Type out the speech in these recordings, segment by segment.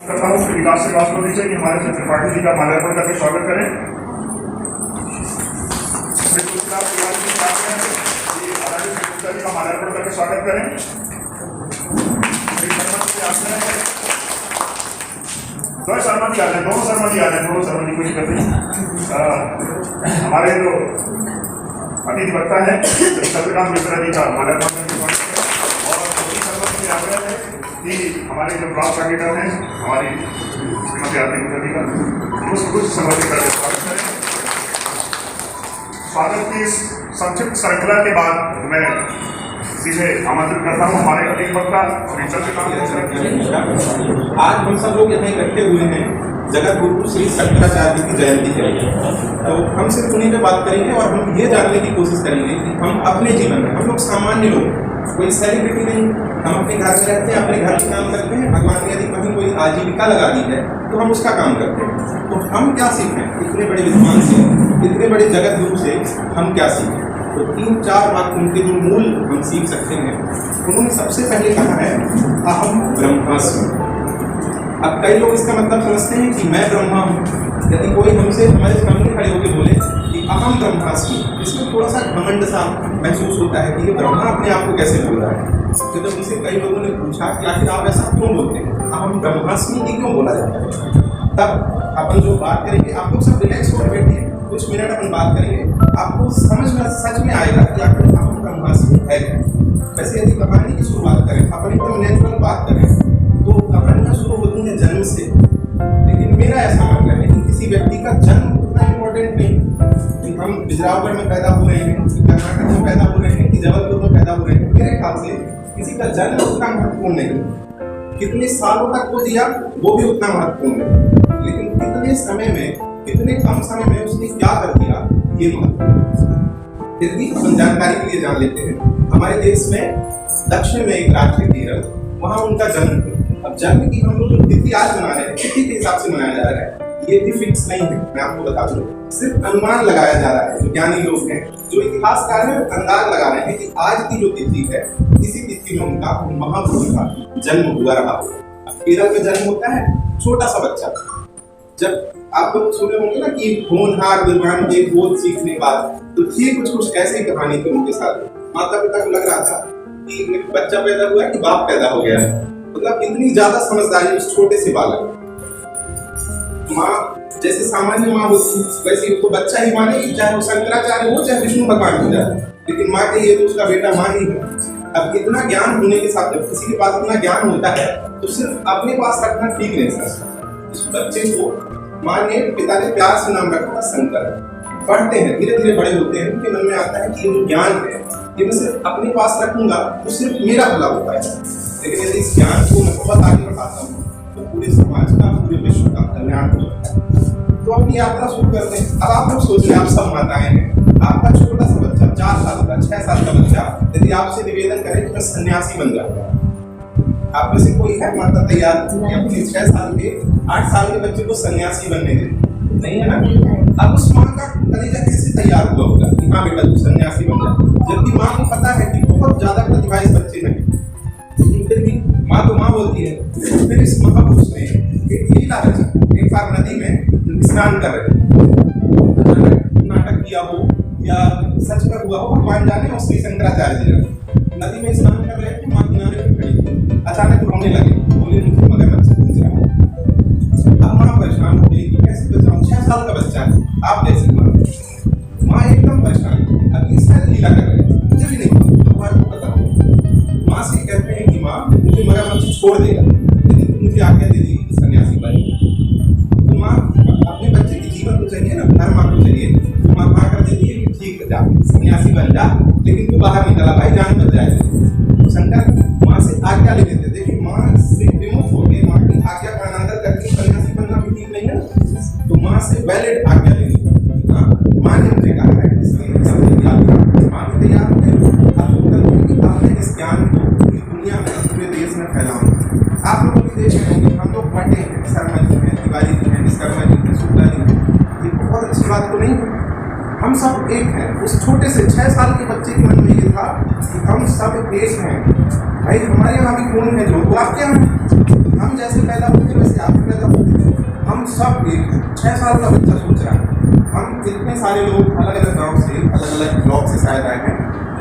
करता हूँ श्री विकास से बात करनी चाहिए कि हमारे श्री त्रिपाठी जी का माल्यार्पण करके स्वागत करें। श्री तुलसीदास तिवारी जी का माल्यार्पण करके स्वागत करें। श्री शर्मा जी आ जाए, दोनों शर्मा जी आ जाए, दोनों शर्मा जी कोई दिक्कत नहीं। हमारे जो अतिथि वक्ता है चंद्रकांत मिश्रा जी का माल्यार्पण करके स्वागत करें। और शर्मा जी आग्रह है कि हमारे जो ब्लॉक सेक्रेटरी हैं हमारी श्रीमती आरती मिश्रा जी का कुछ संबोधित करके स्वागत करें। स्वागत की इस संक्षिप्त श्रृंखला के बाद मैं सीधे आमंत्रित करता हूँ हमारे अतिथि वक्ता श्री चंद्रकांत मिश्रा जी। आज हम सब लोग यहाँ इकट्ठे हुए हैं जगत गुरु श्री शंकराचार्य की जयंती के लिए। तो हम सिर्फ उन्हीं पे बात करेंगे और हम ये जानने की कोशिश करेंगे कि हम अपने जीवन में, हम लोग सामान्य लोग, कोई सेलिब्रिटी नहीं, हम अपने घर में रहते हैं, अपने घर में काम करते हैं। भगवान ने यदि कहीं कोई आजीविका लगा दी है तो हम उसका काम करते हैं। तो हम क्या सीखें इतने बड़े विद्वान से, इतने बड़े जगत गुरु से हम क्या सीखें? तो 3-4 बात उनके जो मूल हम सीख सकते हैं। उन्होंने सबसे पहले कहा है अहम ब्रह्मास्मि। अब कई लोग इसका मतलब समझते हैं कि मैं ब्रह्मा हूँ। यदि कोई हमसे हमारे सामने खड़े होकर बोले कि अहम ब्रह्मास्मि, इसमें थोड़ा सा घमंड सा महसूस होता है कि ये ब्रह्मा अपने आप को कैसे बोल रहा है। तो जब उनसे कई लोगों ने पूछा कि आखिर आप ऐसा क्यों बोलते हैं, अहम ब्रह्मास्मि ही क्यों बोला जाता है, तब अपन जो बात करेंगे, आप लोग सब रिलैक्स होकर बैठिए, कुछ मिनट अपन बात करेंगे, आपको समझ में सच में आएगा कि आखिर अहम ब्रह्मास्मि है क्या। वैसे यदि कहानी की शुरुआत करें, अपन एकदम नेचुरल बात करें, तो कहानियाँ शुरू होती हैं जन्म से। लेकिन मेरा ऐसा मानना है कि किसी व्यक्ति का जन्म उतना इम्पोर्टेंट नहीं कि हम बिजरावगढ़ में पैदा हो रहे हैं, कि कर्नाटक में पैदा हो रहे हैं, कि जबलपुर में पैदा हो रहे हैं। मेरे ख्याल से किसी का जन्म उतना महत्वपूर्ण नहीं। कितने सालों तक वो जिया वो भी उतना महत्वपूर्ण नहीं, लेकिन कितने समय में, कितने कम समय में उसने क्या कर दिया ये महत्वपूर्ण। फिर भी अपन जानकारी के लिए जान लेते हैं। हमारे देश में दक्षिण में एक राज्य है केरल, वहाँ उनका जन्म हुआ। अब जन्म की हम लोग जो तिथि आज मना रहे हैं, तिथि के हिसाब से मनाया जा रहा है, ये भी फिक्स नहीं है। मैं आपको बता दूं, सिर्फ अनुमान लगाया जा रहा है। जो ज्ञानी लोग हैं, जो इतिहासकार हैं, वो अंदाज लगा रहे हैं कि आज की जो तिथि है, इसी तिथि में उनका महापुरुष का जन्म हुआ रहा होगा। केरल में जन्म होता है छोटा सा बच्चा। जब आप लोग सुने होंगे ना कि होनहार विद्वान के बोध सीखने के बाद, तो थी कुछ ऐसी कहानी थी उनके साथ। माता पिता को लग रहा था कि बच्चा पैदा हुआ है कि बाप पैदा हो गया है। मतलब इतनी ज्यादा समझदारी उस छोटे से बालक। माँ जैसे सामान्य माँ होती है, वैसे तो बच्चा ही मानेगी, चाहे वो शंकराचार्य हो चाहे विष्णु भगवान हो जाए, लेकिन माँ कही है तो उसका बेटा माँ ही है। अब इतना ज्ञान होने के साथ जब किसी के पास इतना ज्ञान होता है तो सिर्फ अपने पास रखना ठीक नहीं था। इस बच्चे को माँ ने, पिता ने प्यार से नाम रखा शंकर। पढ़ते हैं, धीरे धीरे बड़े होते हैं, उनके मन में आता है कि ये जो ज्ञान है ये मैं सिर्फ अपने पास रखूंगा तो सिर्फ मेरा भला होता है। लेकिन यदि इस ज्ञान को मैं बहुत आगे बढ़ाता हूँ तो पूरे समाज का, पूरे विश्व का कल्याण हो जाता है। तो अपनी यात्रा शुरू करते हैं। अब आप लोग सोच रहे हैं, आप सब माताएं हैं, आपका छोटा सा बच्चा 4 साल का, 6 साल का बच्चा यदि आपसे निवेदन करे कि मैं सन्यासी बन जाऊंगा, आप में से कोई है माता तैयार अपने 6 साल के, 8 साल के बच्चे को सन्यासी बनने के? नहीं है ना। अब उस माँ का कलेजा कैसे तैयार हुआ होगा कि हाँ बेटा तू सन्यासी बन जा, जबकि माँ को पता है कि बहुत ज्यादा प्रतिभा इस बच्चे में, लेकिन फिर भी माँ तो माँ बोलती है। फिर इस महापुरुष ने एक लीला रचा। एक बार नदी में स्नान कर रहे, नाटक किया हो या सच में हुआ हो भगवान जाने, और श्री शंकराचार्य जी नदी में स्नान कर रहे थे, माँ किनारे पे खड़ी, अचानक रोने लगे, बोले मुझे मगरमच्छ पूछ रहा है। अब माँ परेशान हो गई, कैसे बचाऊं, 6 साल का बच्चा है, आप कैसे माँ एकदम परेशान। अब इसका लीला कर रहे हैं, मुझे भी नहीं पता। माँ से कहते हैं कि माँ मुझे मगरमच्छ छोड़ देगा, लेकिन मुझे आज्ञा दे दी सन्यासी बन। तो माँ अपने बच्चे के जीवन को चाहिए ना, हर माँ को चाहिए। तो माँ कर देती है कि ठीक है जा सन्यासी बन जा, लेकिन तू बाहर निकला भाई, जान बच जाएगी। तो शंकर माँ से आज्ञा ले लेते। देखिए माँ से विमुख होकर माँ की आज्ञा का अनादर करके सन्यासी बनना भी ठीक नहीं है। तो माँ से वैलिड आज्ञा लेनी। हाँ, माँ ने मुझे कहा है, इसलिए माँ भी तैयार हो गई। आपने इस ज्ञान को पूरी दुनिया में, पूरे देश में फैलाऊंगा। आप लोग भी देख रहे होंगे, हम लोग बटे हैं, शर्मा जी हैं, तिवारी जी हैं, विश्वकर्मा जी हैं, शुक्ला जी हैं। ये बहुत अच्छी बात तो नहीं है। हम सब एक हैं। उस छोटे से 6 साल के बच्चे के मन में ये था कि हम सब एक हैं। भाई हमारे यहाँ भी कौन है जो, वो आप क्या हैं, हम जैसे पैदा होते वैसे आप सब एक 6 साल का बच्चा सोच रहा है। हम इतने सारे लोग अलग अलग गाँव से, अलग अलग ब्लॉक से शायद आए हैं,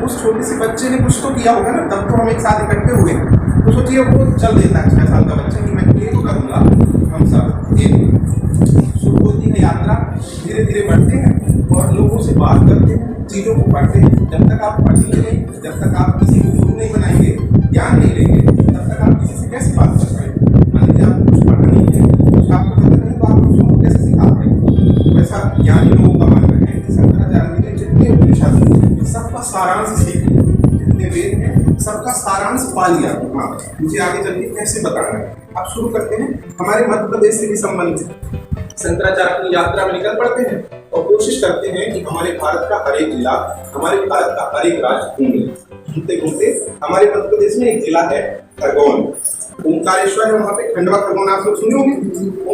उस छोटे से बच्चे ने कुछ तो किया होगा ना, तब तो हम एक साथ इकट्ठे हुए हैं। तो सोचिए वो चल देता है 6 साल का बच्चा कि मैं ये तो करूँगा, हम सब एक शुरू होती है यात्रा, धीरे धीरे बढ़ते हैं और लोगों से बात करते हैं, चीज़ों को पढ़ते हैं। जब तक आप पढ़ेंगे नहीं, जब तक आप किसी को गुरु नहीं बनाएंगे, ज्ञान नहीं लेंगे, तब तक आप किसी से कैसे बात कर पाएंगे। मान लीजिए आपको कुछ पढ़ना नहीं है, कुछ आपको पता नहीं, तो आप उसको कैसे सिखा पाएंगे। वैसा ज्ञानी लोगों का मानना है कि शंकराचार्य ने जितने उपनिषद सबका सारांश सीख लिया, जितने वेद हैं सबका सारांश पा लिया। हाँ, मुझे आगे चल के कैसे बताना है। आप शुरू करते हैं हमारे मध्य प्रदेश से भी संबंधित। शंकराचार्य अपनी यात्रा में निकल पड़ते हैं और कोशिश करते हैं कि हमारे भारत का हर एक जिला, हमारे भारत का हर एक राज्य घूमे। घूमते घूमते हमारे मध्य प्रदेश में एक जिला है खरगोन, ओमकारेश्वर है, वहाँ पे खंडवा खरगोन आप लोग सुने होंगे।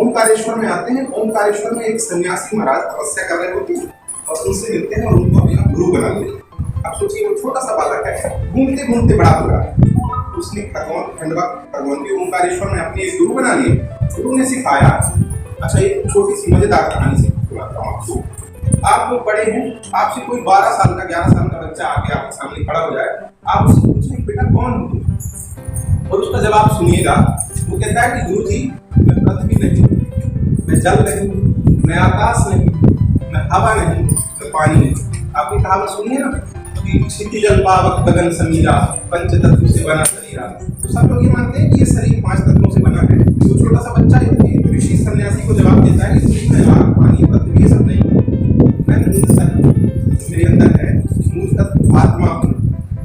ओमकारेश्वर में आते हैं। ओमकारेश्वर में एक सन्यासी महाराज तपस्या कर रहे होते हैं और उनसे मिलते हैं और उनको अपना गुरु बना लेते हैं। अब सोचिए वो छोटा सा बालक है, घूमते घूमते बड़ा हो रहा है। उसने खंडवा खरगोन के ओमकारेश्वर में अपने एक गुरु बना लिए। गुरु ने सिखाया। अच्छा, एक छोटी सी मजेदार कहानी से सुनाता हूँ आपको। आप लोग बड़े हैं, आपसे कोई 12 साल का 11 साल का बच्चा आके आपके सामने खड़ा हो जाए, आप उससे पूछें बेटा कौन हो, और उसका जवाब सुनिएगा। वो कहता है कि गुरु जी मैं पृथ्वी नहीं, मैं जल नहीं, मैं आकाश नहीं, मैं हवा नहीं, मैं पानी नहीं। आपने कहावत सुनी है ना कि क्षिति जल पावक गगन समीरा, पंच तत्वों से बना शरीर। तो सब लोग ये मानते हैं कि ये शरीर 5 तत्वों से बना है। तो छोटा सा बच्चा ऋषि सन्यासी को जवाब देता है कि मैं आग पानी पृथ्वी ये सब नहीं, मैं मूल तत्व मेरे अंदर है, मूल तत्व आत्मा हूँ।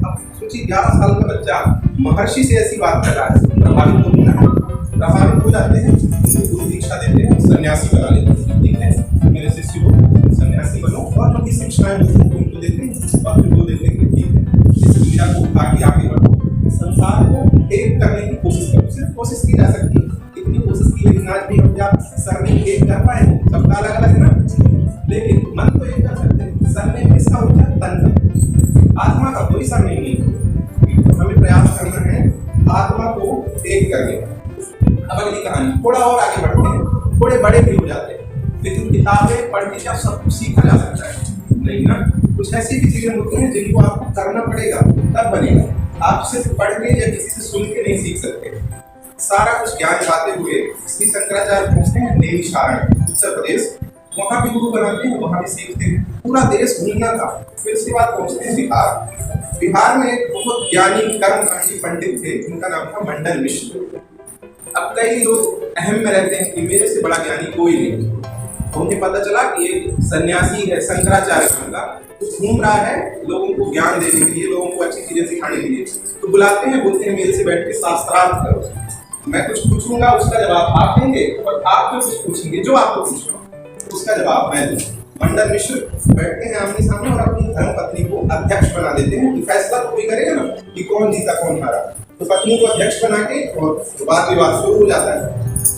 अब सोचिए 11 साल का बच्चा महर्षि से ऐसी बात कर रहा है, प्रभावित हो जाते हैं, उनको गुरु दीक्षा देते हैं, सन्यासी बना लेते हैं। ठीक है, मेरे शिष्य को सन्यासी बनो और उनकी शिक्षाएं उनको देते हैं और फिर वो देते हैं कि ठीक है इस मीरा को उठा के आगे बढ़ो, संसार को एक करने की कोशिश करो। सिर्फ कोशिश की जा सकती है, इतनी कोशिश की, लेकिन आज भी हम क्या सर में एक कर पाए? सबका अलग अलग है ना, लेकिन मन तो एक कर सकते हैं। सर में किसका होता है? तन का। आत्मा का कोई सर नहीं है। हमें प्रयास करना है आत्मा को एक करने का। अब अगली कहानी, थोड़ा और आगे बढ़ते हैं, थोड़े बड़े भी हो जाते हैं, लेकिन किताबें पढ़ के क्या सब कुछ सीखा जा सकता है? नहीं ना, कुछ ऐसी भी चीजें होती हैं जिनको आपको करना पड़ेगा तब बनेगा। आप सिर्फ पढ़ के या किसी से सुन के नहीं सीख सकते। सारा कुछ ज्ञान पाते हुए श्री शंकराचार्य पहुंचते हैं नैमिषारण्य उत्तर प्रदेश। वहाँ भी गुरु बनाते हैं, वहाँ भी सीखते हैं। पूरा देश घूमना था। फिर उसके बाद पहुंचते हैं बिहार। बिहार में एक बहुत ज्ञानी कर्मकांडी पंडित थे, उनका नाम था मंडन मिश्र। अब कई लोग अहम में रहते हैं कि मेरे से बड़ा ज्ञानी कोई नहीं। तो उन्हें पता चला कि एक सन्यासी है शंकराचार्य नाम का, वो घूम रहा है लोगों को ज्ञान देने के लिए, लोगों को अच्छी चीजें सिखाने के लिए। तो बुलाते हैं, बोलते हैं मेरे से बैठ के शास्त्रार्थ करो, मैं कुछ पूछूंगा उसका जवाब आप देंगे और आप कुछ पूछेंगे जो आपको पूछना उसका जवाब मैं दूंगा। मंडन मिश्र बैठते हैं आमने सामने और अपनी धर्मपत्नी को अध्यक्ष बना देते हैं कि फैसला तो कोई करेगा ना कि कौन जीता कौन हारा। तो पत्नी को अध्यक्ष बना के और वाद विवाद शुरू हो जाता है।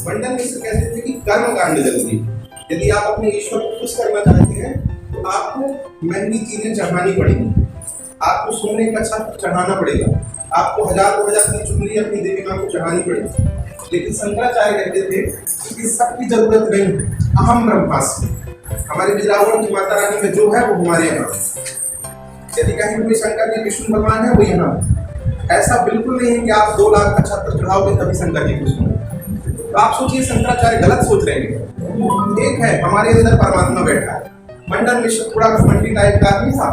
मंडन मिश्र कहते थे कि कर्म कांड जरूरी। यदि आप अपने ईश्वर को खुश करना चाहते हैं तो आपको महंगी चीजें चढ़ानी पड़ेगी, आपको सोने का छत्र चढ़ाना पड़ेगा, आपको 1000-2000 की चुनरी अपनी देवी माँ को चढ़ानी पड़ेगी। लेकिन शंकराचार्य कहते थे कि सबकी जरूरत नहीं, अहम ब्रह्मास्मि, हमारे बिजरावण की माता रानी में जो है वो हमारे यहाँ। यदि कहीं कोई शंकर जी विष्णु भगवान है वो यहाँ। ऐसा बिल्कुल नहीं है कि आप 2 लाख का छत्र चढ़ाओगे तभी शंकर जी खुश होंगे। तो आप सोचिए शंकराचार्य गलत सोच रहे हैं। एक है हमारे अंदर परमात्मा बैठा है। मंडन मिश्र थोड़ा घमंडी टाइप का आदमी था,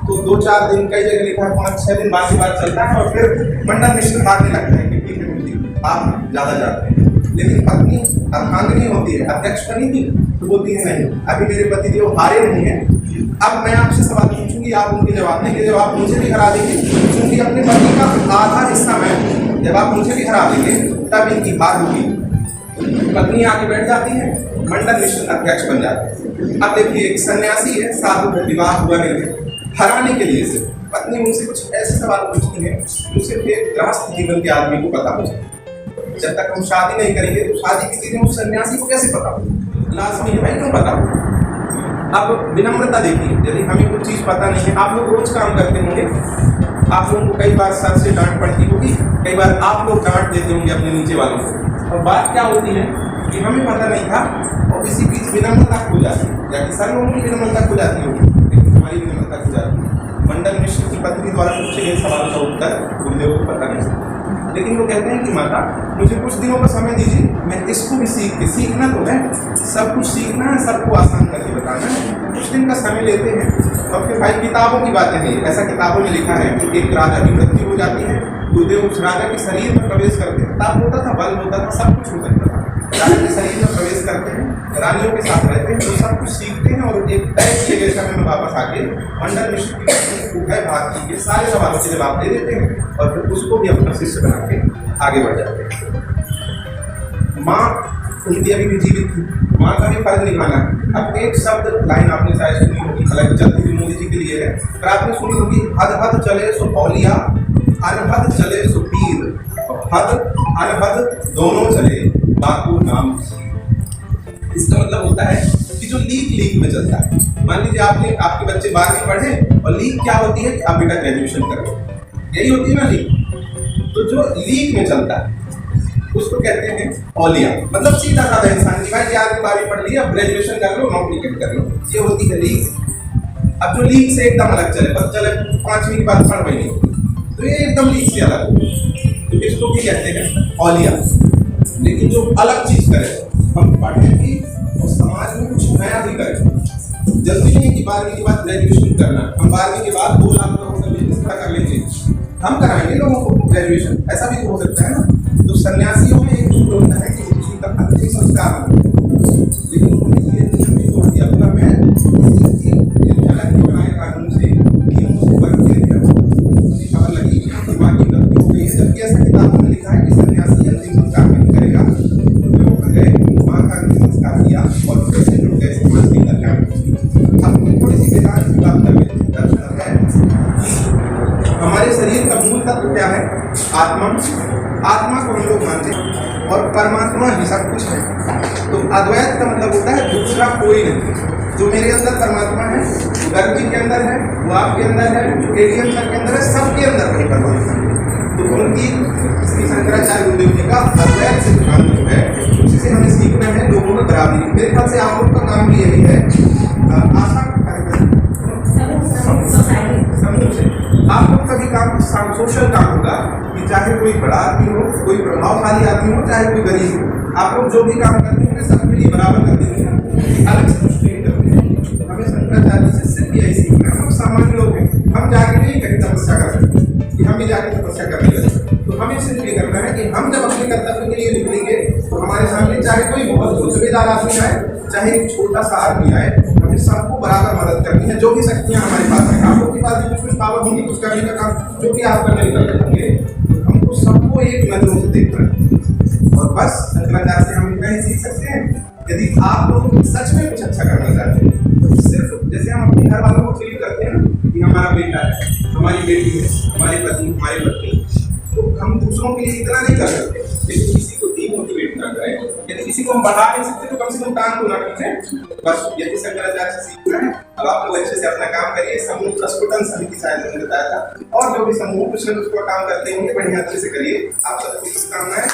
तो 2-4 दिन कई जगह लिखा, 5-6 दिन बाद की बात चलता है और फिर मंडन मिश्र भागने लगता है कि ठीक है आप ज्यादा जाते हैं। लेकिन पत्नी अर्धांगिनी होती है, अध्यक्ष बनी थी, तो बोलती है नहीं अभी मेरे पति देव हारे नहीं है, अब मैं आपसे सवाल पूछूंगी, आप उनके जवाब देंगे, जब आप मुझे भी हरा देंगे क्योंकि अपने पति का आधा हिस्सा मैं, जब आप मुझे भी हरा देंगे तब इनकी हार होगी। पत्नी आके बैठ जाती है, मंडन मिश्र अध्यक्ष बन जाते हैं। अब देखिए एक सन्यासी है, साधु है, विवाह हुआ नहीं है, हराने के लिए से पत्नी उनसे कुछ ऐसे सवाल पूछती है जो सिर्फ एक गृहस्थ जीवन के आदमी को पता हो जाए। जब तक हम शादी नहीं करेंगे तो शादी की चीजें उस सन्यासी को कैसे पता हो? लाजमी है क्यों पता हो? अब विनम्रता देखिए, यदि हमें कुछ चीज पता नहीं है, आप लोग रोज काम करते होंगे, आप लोगों को कई बार सर से डांट पड़ती होगी, कई बार आप लोग डांट देते होंगे अपने नीचे वालों को। और बात क्या होती है कि हमें पता नहीं था और इसी बीच विनम्रता खो जाती या किसान लोगों की विनम्रता खो जाती होगी, लेकिन हमारी विनम्रता खो जाती है। मंडन मिश्र की पत्नी द्वारा पूछे गए सवाल का उत्तर गुरुदेव को पता नहीं, लेकिन वो कहते हैं कि माता मुझे कुछ दिनों का समय दीजिए, मैं इसको भी सीखना तो है, सब कुछ सीखना है, सबको आसान करके बताना है, कुछ दिन का समय लेते हैं। और फिर भाई किताबों की बातें हैं, ऐसा किताबों में लिखा है कि एक राजा की मृत्यु हो जाती है, गुरुदेव उस राजा के शरीर में प्रवेश करते हैं, ताप होता था, बल होता था, सब कुछ हो सकता था, राजा के शरीर में प्रवेश करते हैं, रानियों के साथ रहते हैं, तो सब कुछ सीखते हैं और एक तय किए गए समय में वापस आके मंडन मिश्र की उभय भारती के सारे सवालों के जवाब दे देते हैं और फिर उसको भी अपना शिष्य बना के आगे बढ़ जाते हैं। माँ उनकी अभी भी जीवित थी, माँ का भी फर्ज निभाना है। अब एक शब्द लाइन आपने शायद सुनी होगी, हालांकि जल्दी भी मोदी जी के लिए है, पर आपने सुनी होगी, हद हद चले सो औलिया, अनहद चले सो पीर, हद अनहद दोनों चले बाकू नाम। इसका मतलब होता है कि जो लीक में चलता है, मान लीजिए आपके बच्चे 12वीं पढ़े और लीक क्या होती है कि आप बेटा ग्रेजुएशन करो, यही होती है ना लीक। तो जो लीक में चलता है उसको कहते हैं औलिया, मतलब सीधा साधा इंसान की भाई यार 12वीं पढ़ लिया, ग्रेजुएशन कर लो, नौकरी कर लो, ये होती है लीक। अब जो लीक से एकदम अलग चले, पता चले 5वीं के बाद पढ़ रही तो ये एकदम लीक से अलग हो, तो इसको भी कहते हैं औलिया। लेकिन जो अलग चीज करे, हम पढ़ें भी और समाज में कुछ नया भी करें। जल्दी नहीं कि 12वीं के बाद ग्रेजुएशन करना, हम 12वीं के बाद 2 लाख लोगों से बिजनेस खड़ा कर लेंगे, हम कराएंगे लोगों को ग्रेजुएशन, ऐसा भी तो हो सकता है ना। तो सन्यासियों में एक दूर होता है कि उनका अच्छे संस्कार होते हैं, लेकिन उन्होंने ये नियम भी तोड़ दिया, अपना मैं अलग बनाए कानून से, नियमों से वर्ग किया गया, मुझे खबर लगी दिमाग की गलती हो गई है। जबकि ऐसा किताबों में लिखा है कि सन्यासी अंतिम संस्कार नहीं करेगा, तो वो कर गए माँ का अंतिम संस्कार किया और कैसे जुड़ गए समाज के कल्याण। अब थोड़ी सी वेदांत की बात कर लेते हैं। दर्शन है हमारे शरीर का मूल तत्व क्या है? आत्मा। आत्मा को हम लोग मानते हैं और परमात्मा ही सब कुछ है। तो अद्वैत का मतलब होता है दूसरा कोई नहीं। जो मेरे अंदर परमात्मा है, जो गर्ग जी के अंदर है, वो आपके अंदर है, जो एडीएम सर के अंदर है, सबके अंदर वही परमात्मा है। तो उनकी श्री शंकराचार्य गुरुदेव जी का अद्वैत सिद्धांत जो है, उसी से हमें सीखना है लोगों में बराबरी। मेरे ख्याल से आप लोग का काम भी यही है, आशा समूह से आप लोग का भी काम सोशल काम होगा कि चाहे कोई बड़ा आदमी हो, कोई प्रभावशाली आदमी हो, चाहे कोई गरीब हो, आप लोग जो भी काम करते हैं सबके लिए बराबर करते हैं, अलग से कुछ नहीं करते हैं। हमें शंकराचार्य से सिर्फ यही सीखना है। हम सामान्य लोग हैं, हम जाके नहीं कहीं तपस्या कर सकते कि हम ही जाके तपस्या करने लगे। तो हमें सिर्फ ये करना है कि हम जब अपने कर्तव्य के लिए निकलेंगे तो हमारे सामने चाहे कोई बहुत रुतबेदार आदमी आए, चाहे एक छोटा सा आदमी आए, हमें सबको बराबर मदद करनी है। जो भी शक्तियाँ हमारे पास हैं, आप लोग के पास भी कुछ पावर होंगी, कुछ करने का काम जो भी आप करने निकल जाएंगे, हमको सबको एक नजरों से देखना है। और बस शंकराचार्य से हम इतना ही सीख सकते हैं। यदि आप लोग सच में कुछ अच्छा करना चाहते हैं तो सिर्फ जैसे हम अपने घर वालों को फील करते हैं ना कि हमारा बेटा है, हमारी बेटी है, हमारी पत्नी, हमारी पत्नी, तो हम दूसरों के लिए इतना नहीं कर सकते, लेकिन किसी को डीमोटिवेट ना करें। यदि किसी को हम बढ़ा नहीं सकते तो कम से कम काम को ना करें। बस यही शंकराचार्य से सीखना है। अब आप लोग अच्छे से अपना काम करिए। समूह प्रस्फुटन समिति शायद मैंने बताया था, और जो भी समूह कुछ न कुछ काम करते होंगे बढ़िया अच्छे से करिए। आप सबको शुभकामनाएं।